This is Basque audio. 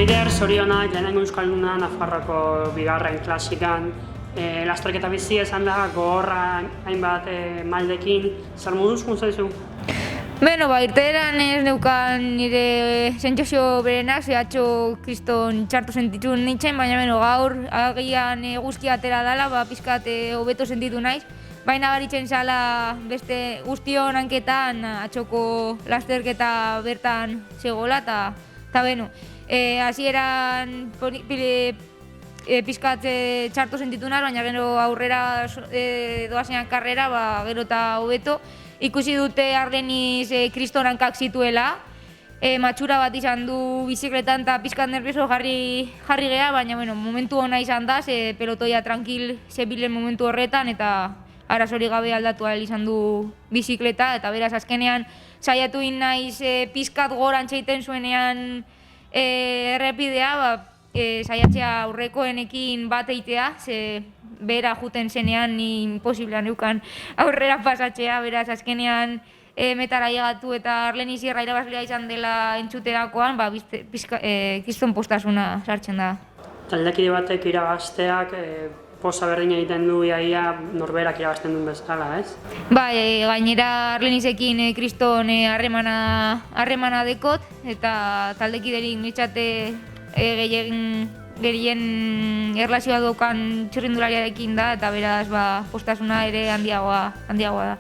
Eider, zorionak, lehenengo euskalduna Nafarroako bigarren klasikan. Lasterketa bizi esan da, gogorra hainbat maldekin. Zer moduz guntzaizu? Beno, irteeran ez neukan nire sentsazio berenak, zehatxo kriston txarto sentitun nintzen, baina gaur agian guztia atera dela, pixkat hobeto sentitu naiz. Baina baritzen zala beste guztion hanketan atxoko lasterketa bertan zegoela, eta beno. Hasieran pixkat txarto sentitu naiz, baina gero aurrera doazean karrera, gero eta hobeto. Ikusi dute Ardeniz kriston hankak zituela, matxura bat izan du bizikletan eta pixkat nervioso jarri geha, baina momentu hona izan da, pelotoia tranquil zebilen momentu horretan, eta arazori gabe aldatu ahal izan du bizikleta, eta beraz azkenean saiatu naiz pixkat goran txeiten zuenean errepidea, saiatzea aurrekoenekin bat eitea, bera juten zenean ni imposiblean eukan aurrera pasatzea, beraz azkenean metara llegatu eta Arleni Sierra irabazlea izan dela entzuterakoan, kriston postasuna sartzen da. Taldekide batek irabazteak posa berdin egiten du iaia norberak irabazten duen bezala, ez? Gainera Arlenizekin kriston harremana dekot, eta taldekiderik nitzate gehien erlazioa dokan txirrindulariarekin da, eta beraz postasuna ere handiagoa da.